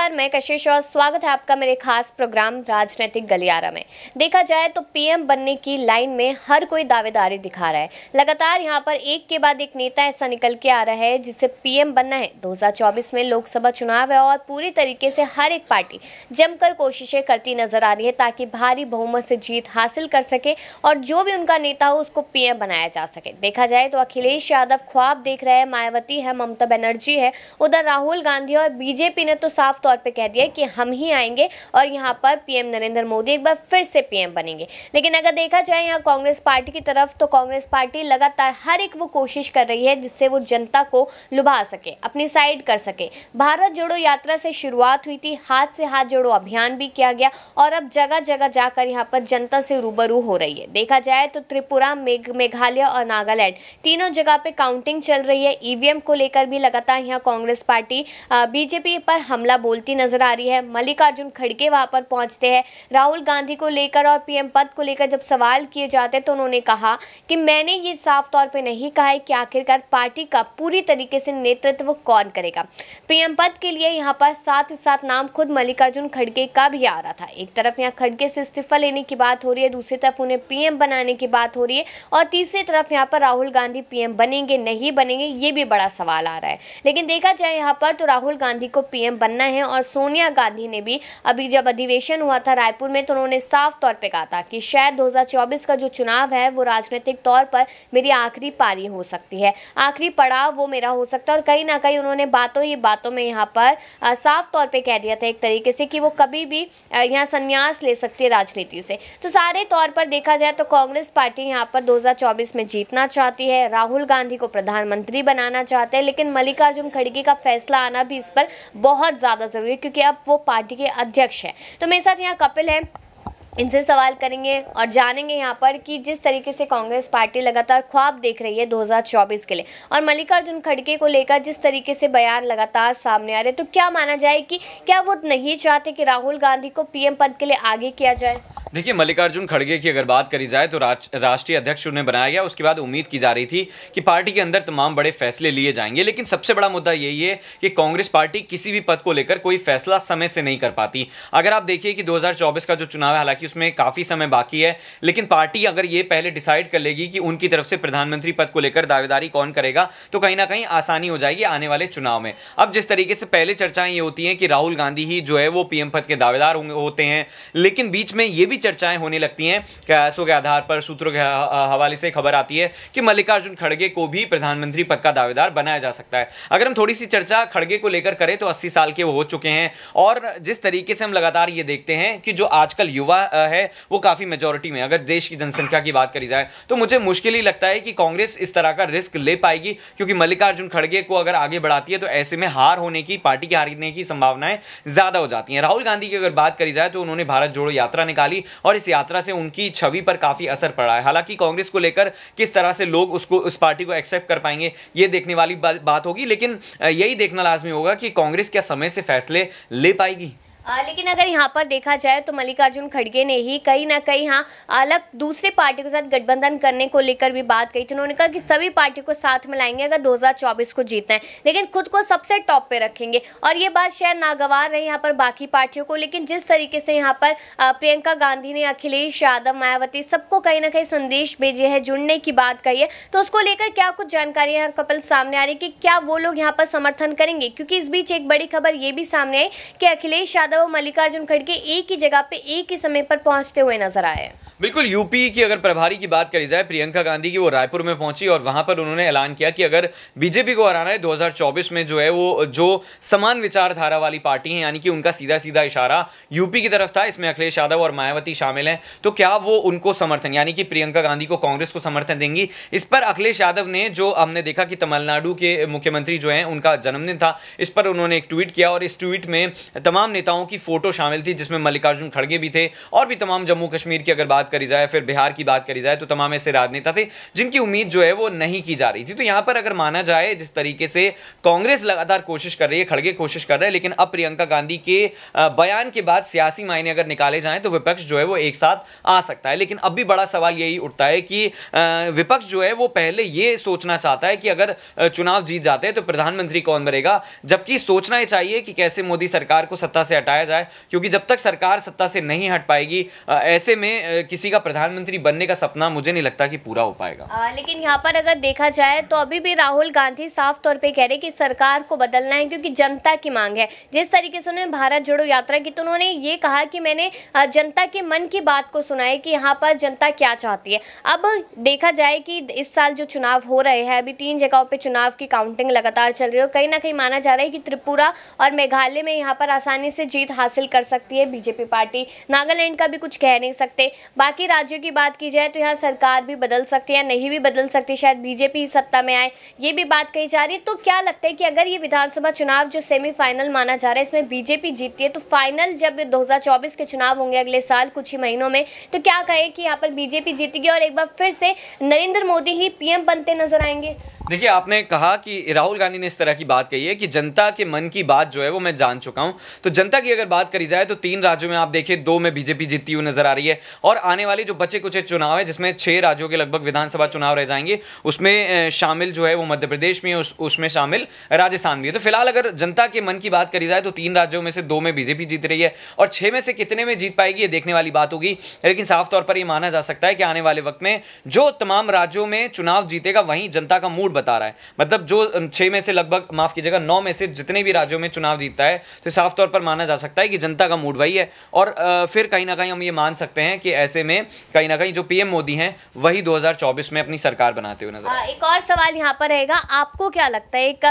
नमस्कार, मैं कशिश और स्वागत है आपका मेरे खास प्रोग्राम राजनीतिक गलियारा में। देखा जाए तो पीएम बनने की लाइन में हर कोई दावेदारी दिखा रहा है। लगातार यहां पर एक के बाद एक नेता ऐसा निकल के आ रहा है जिसे पीएम बनना है। 2024 में लोकसभा चुनाव है और पूरी तरीके से हर एक पार्टी जमकर कोशिशें करती नजर आ रही है ताकि भारी बहुमत से जीत हासिल कर सके और जो भी उनका नेता हो उसको पीएम बनाया जा सके। देखा जाए तो अखिलेश यादव ख्वाब देख रहे हैं, मायावती है, ममता बनर्जी है, उधर राहुल गांधी और बीजेपी ने तो साफ तौर पे कह दिया कि हम ही आएंगे और यहाँ पर पीएम नरेंद्र मोदी एक बार फिर से पीएम बनेंगे। लेकिन अगर देखा जाए यहाँ कांग्रेस पार्टी की तरफ तो कांग्रेस पार्टी लगातार हर एक वो कोशिश कर रही है जिससे वो जनता को लुभा सके, अपनी साइड कर सके। भारत जोड़ो यात्रा से शुरुआत हुई थी, हाथ से हाथ जोड़ो अभियान भी किया गया और अब जगह जगह जाकर यहाँ पर जनता से रूबरू हो रही है। देखा जाए तो त्रिपुरा, मेघालय और नागालैंड तीनों जगह पे काउंटिंग चल रही है। ईवीएम को लेकर भी लगातार यहाँ कांग्रेस पार्टी बीजेपी पर हमला बोलती नजर आ रही है। मल्लिकार्जुन खड़गे वहां पर पहुंचते हैं। राहुल गांधी को लेकर और पीएम पद को लेकर जब सवाल किए जाते तो उन्होंने कहा कि मैंने ये साफ तौर पे नहीं कहा है कि आखिरकार पार्टी का पूरी तरीके से नेतृत्व कौन करेगा। पीएम पद के लिए यहाँ पर साथ ही साथ नाम खुद मल्लिकार्जुन खड़गे का भी आ रहा था। एक तरफ यहाँ खड़गे से इस्तीफा लेने की बात हो रही है, दूसरी तरफ उन्हें पीएम बनाने की बात हो रही है और तीसरी तरफ यहाँ पर राहुल गांधी पीएम बनेंगे नहीं बनेंगे ये भी बड़ा सवाल आ रहा है। लेकिन देखा जाए यहाँ पर तो राहुल गांधी को पीएम बनना है और सोनिया गांधी ने भी अभी जब अधिवेशन हुआ था रायपुर में तो उन्होंने साफ तौर पे कहा था कि शायद 2024 का जो चुनाव है वो राजनीतिक तौर पर मेरी आखिरी पारी हो सकती है, आखिरी पड़ाव वो मेरा हो सकता है। और कहीं ना कहीं उन्होंने बातों में यहाँ पर साफ तौर पे कह दिया था एक तरीके से कि वो कभी भी यहाँ संन्यास ले सकती है राजनीति से। तो सारे तौर पर देखा जाए तो कांग्रेस पार्टी यहाँ पर 2024 में जीतना चाहती है, राहुल गांधी को प्रधानमंत्री बनाना चाहते हैं, लेकिन मल्लिकार्जुन खड़गे का फैसला आना भी इस पर बहुत ज़्यादा ज़रूरी है क्योंकि अब वो पार्टी के अध्यक्ष हैं। तो मेरे साथ यहाँ कपिल है, इनसे सवाल करेंगे और जानेंगे यहाँ पर कि जिस तरीके से कांग्रेस पार्टी लगातार ख्वाब देख रही है 2024 के लिए और मल्लिकार्जुन खड़गे को लेकर जिस तरीके से बयान लगातार सामने आ रहे हैं, तो क्या माना जाए कि क्या वो नहीं चाहते कि राहुल गांधी को पीएम पद के लिए आगे किया जाए? देखिए, मल्लिकार्जुन खड़गे की अगर बात करी जाए तो राष्ट्रीय अध्यक्ष उन्हें बनाया गया। उसके बाद उम्मीद की जा रही थी कि पार्टी के अंदर तमाम बड़े फैसले लिए जाएंगे, लेकिन सबसे बड़ा मुद्दा यही है कि कांग्रेस पार्टी किसी भी पद को लेकर कोई फैसला समय से नहीं कर पाती। अगर आप देखिए कि 2024 का जो चुनाव है, हालांकि उसमें काफ़ी समय बाकी है, लेकिन पार्टी अगर ये पहले डिसाइड कर लेगी कि उनकी तरफ से प्रधानमंत्री पद को लेकर दावेदारी कौन करेगा तो कहीं ना कहीं आसानी हो जाएगी आने वाले चुनाव में। अब जिस तरीके से पहले चर्चाएं ये होती हैं कि राहुल गांधी ही जो है वो पीएम पद के दावेदार होते हैं, लेकिन बीच में ये भी चर्चाएं होने लगती हैं, कयासों के आधार पर सूत्रों के हवाले से खबर आती है कि मल्लिकार्जुन खड़गे को भी प्रधानमंत्री पद का दावेदार बनाया जा सकता है। अगर हम थोड़ी सी चर्चा खड़गे को लेकर करें तो 80 साल के वो हो चुके हैं और जिस तरीके से हम लगातार ये देखते हैं कि जो आजकल युवा है वो काफी मेजॉरिटी में, अगर देश की जनसंख्या की बात करी जाए तो मुझे मुश्किल ही लगता है कि कांग्रेस इस तरह का रिस्क ले पाएगी, क्योंकि मल्लिकार्जुन खड़गे को अगर आगे बढ़ाती है तो ऐसे में हार होने की, पार्टी के हारने की संभावनाएं ज्यादा हो जाती हैं। राहुल गांधी की अगर बात करी जाए तो उन्होंने भारत जोड़ो यात्रा निकाली और इस यात्रा से उनकी छवि पर काफी असर पड़ा है। हालांकि कांग्रेस को लेकर किस तरह से लोग उस पार्टी को एक्सेप्ट कर पाएंगे ये देखने वाली बात होगी, लेकिन यही देखना लाजमी होगा कि कांग्रेस क्या समय से फैसले ले पाएगी। लेकिन अगर यहाँ पर देखा जाए तो मल्लिकार्जुन खड़गे ने ही कहीं ना कहीं अलग दूसरे पार्टी के साथ गठबंधन करने को लेकर भी बात कही थी। उन्होंने कहा कि सभी पार्टी को साथ में लाएंगे अगर 2024 को जीतना है, लेकिन खुद को सबसे टॉप पे रखेंगे और ये बात शायद नागवार रही यहाँ पर बाकी पार्टियों को। लेकिन जिस तरीके से यहाँ पर प्रियंका गांधी ने अखिलेश यादव, मायावती सबको कहीं ना कहीं संदेश भेजे है, जुड़ने की बात कही है, तो उसको लेकर क्या कुछ जानकारी यहाँ कपिल सामने आ रही है कि क्या वो लोग यहाँ पर समर्थन करेंगे? क्योंकि इस बीच एक बड़ी खबर ये भी सामने आई कि अखिलेश यादव और मल्लिकार्जुन खड़गे एक ही जगह पे एक ही समय पर पहुंचते हुए नजर आए। बिल्कुल, यूपी की अगर प्रभारी की बात करी जाए प्रियंका गांधी की, वो रायपुर में पहुंची और वहां पर उन्होंने ऐलान किया कि अगर बीजेपी को हराना है 2024 में जो है वो जो समान विचारधारा वाली पार्टी है, यानी कि उनका सीधा सीधा इशारा यूपी की तरफ था, इसमें अखिलेश यादव और मायावती शामिल हैं, तो क्या वो उनको समर्थन, यानी कि प्रियंका गांधी को, कांग्रेस को समर्थन देंगी? इस पर अखिलेश यादव ने, जो हमने देखा कि तमिलनाडु के मुख्यमंत्री जो हैं उनका जन्मदिन था, इस पर उन्होंने एक ट्वीट किया और इस ट्वीट में तमाम नेताओं की फोटो शामिल थी जिसमें मल्लिकार्जुन खड़गे भी थे और भी तमाम जम्मू कश्मीर की अगर बात बात करी जाए, फिर बिहार की बात करी जाए, तो तमाम ऐसे राजनेता थे जिनकी उम्मीद जो है वो नहीं की जा रही थी। तो यहां पर अगर माना जाए जिस तरीके से कांग्रेस लगातार कोशिश कर रही है, खड़गे कोशिश कर रहे हैं, लेकिन अब प्रियंका गांधी के बयान के बाद सियासी मायने अगर निकाले जाएं तो विपक्ष जो है वो एक साथ आ सकता है। लेकिन अब भी बड़ा सवाल यही उठता है कि विपक्ष जो है वो पहले ये सोचना चाहता है कि अगर चुनाव जीत जाते हैं तो प्रधानमंत्री कौन बनेगा, जबकि सोचना ही चाहिए कि कैसे मोदी सरकार को सत्ता से हटाया जाए, क्योंकि जब तक सरकार सत्ता से नहीं हट पाएगी ऐसे में किसी का प्रधानमंत्री बनने का सपना मुझे नहीं लगता कि पूरा हो पाएगा। लेकिन यहाँ पर अगर देखा जाए तो अभी भी राहुल गांधी साफ तौर पे कह रहे कि सरकार को बदलना है क्योंकि जनता की मांग है। जिस तरीके से उन्होंने भारत जोड़ो यात्रा की तो उन्होंने ये कहा कि मैंने जनता के मन की बात को सुना है कि यहाँ पर जनता क्या चाहती है। अब देखा जाए कि इस साल जो चुनाव हो रहे हैं, अभी 3 जगहों पे चुनाव की काउंटिंग लगातार चल रही है, कहीं ना कहीं माना जा रहा है कि त्रिपुरा और मेघालय में यहाँ पर आसानी से जीत हासिल कर सकती है बीजेपी पार्टी। नागालैंड का भी कुछ कह नहीं सकते। बाकी राज्यों की बात की जाए तो यहाँ सरकार भी बदल सकती है, नहीं भी बदल सकती, शायद बीजेपी ही सत्ता में आए, ये भी बात कही जा रही है। तो क्या लगता है कि अगर ये विधानसभा चुनाव जो सेमीफाइनल माना जा रहा है इसमें बीजेपी जीतती है तो फाइनल जब 2024 के चुनाव होंगे अगले साल कुछ ही महीनों में, तो क्या कहे कि यहाँ पर बीजेपी जीतेगी और एक बार फिर से नरेंद्र मोदी ही पीएम बनते नजर आएंगे? देखिए, आपने कहा कि राहुल गांधी ने इस तरह की बात कही है कि जनता के मन की बात जो है वो मैं जान चुका हूं। तो जनता की अगर बात करी जाए तो 3 राज्यों में आप देखिए 2 में बीजेपी जीतती हुई नजर आ रही है, और आने वाली जो बचे कुछ चुनाव है जिसमें 6 राज्यों के लगभग विधानसभा चुनाव रह जाएंगे, उसमें शामिल जो है वो मध्य प्रदेश में है, उसमें शामिल राजस्थान भी है। तो फिलहाल अगर जनता के मन की बात करी जाए तो 3 राज्यों में से 2 में बीजेपी जीत रही है, और 6 में से कितने में जीत पाएगी ये देखने वाली बात होगी। लेकिन साफ तौर पर यह माना जा सकता है कि आने वाले वक्त में जो तमाम राज्यों में चुनाव जीतेगा वहीं जनता का मूड बता रहा है। मतलब जो 6 में से लगभग, माफ कीजिएगा, 9 में से जितने भी राज्यों में चुनाव जीतता है तो साफ तौर पर माना जा सकता है कि जनता का मूड वही है। और फिर कहीं ना कहीं हम ये मान सकते हैं कि ऐसे में कहीं ना कहीं जो पीएम मोदी हैं वही 2024 में अपनी सरकार बनाते हुए नजर आए। एक और सवाल यहाँ पर रहेगा, आपको क्या लगता है, एक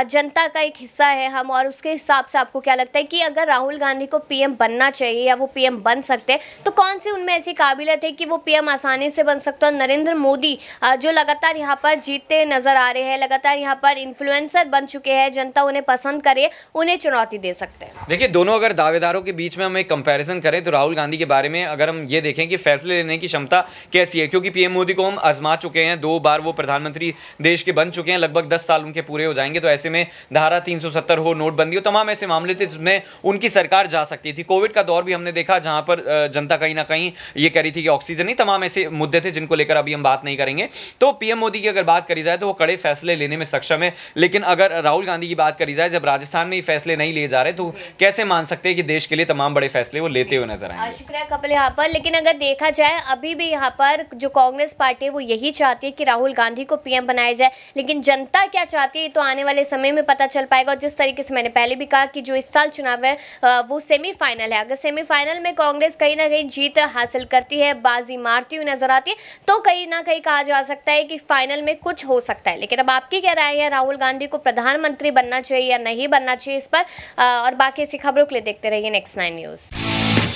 जनता का एक हिस्सा है हम, और उसके हिसाब से आपको क्या लगता है कि अगर राहुल गांधी को पीएम बनना चाहिए या वो पीएम बन सकते हैं तो कौन सी उनमें ऐसी काबिलियत है कि वो पीएम आसानी से बन सकते हैं? और नरेंद्र मोदी जो लगातार यहाँ पर जीतते नजर आ रहे हैं, लगातार यहाँ पर इन्फ्लुएंसर बन चुके हैं, जनता उन्हें पसंद करे, उन्हें चुनौती दे सकते हैं? देखिए, दोनों अगर दावेदारों के बीच में हम एक कंपैरिजन करें तो राहुल गांधी के बारे में अगर हम ये देखें कि फैसले लेने की क्षमता कैसी है, क्योंकि पीएम मोदी को हम आजमा चुके हैं, 2 बार वो प्रधानमंत्री देश के बन चुके हैं, लगभग 10 साल उनके पूरे हो जाएंगे। तो ऐसे में धारा 370 हो, नोटबंदी हो, तमाम ऐसे मामले थे जिसमें उनकी सरकार जा सकती थी। कोविड का दौर भी हमने देखा जहां पर जनता कहीं ना कहीं ये कह रही थी कि ऑक्सीजन नहीं, तमाम ऐसे मुद्दे थे जिनको लेकर अभी हम बात नहीं करेंगे। तो पीएम मोदी की अगर बात करी जाए तो वो कड़े फैसले लेने में सक्षम है। लेकिन अगर राहुल गांधी की बात करी जाए, जब राजस्थान में ये फैसले नहीं लिए जा रहे तो कैसे मान सकते हैं कि देश के लिए तमाम बड़े फैसले वो लेते हुए नजर आएंगे? शुक्रिया कपिल यहाँ पर। लेकिन अगर देखा जाए अभी भी यहाँ पर जो कांग्रेस पार्टी है वो यही चाहती है कि राहुल गांधी को पीएम बनाया जाए, लेकिन जनता क्या चाहती है तो आने वाले समय में पता चल पाएगा। और जिस तरीके से मैंने पहले भी कहा कि जो इस साल चुनाव है वो सेमीफाइनल है, अगर सेमीफाइनल में कांग्रेस कहीं ना कहीं जीत हासिल करती है, बाजी मारती हुई नजर आती है, तो कहीं ना कहीं कहा जा सकता है कि फाइनल में कुछ हो सकता है। लेकिन अब आपकी क्या राय है, राहुल गांधी को प्रधानमंत्री बनना चाहिए या नहीं बनना चाहिए इस पर? और बाकी ऐसी खबरों के लिए देखते रहिए नेक्स्ट 9 न्यूज़।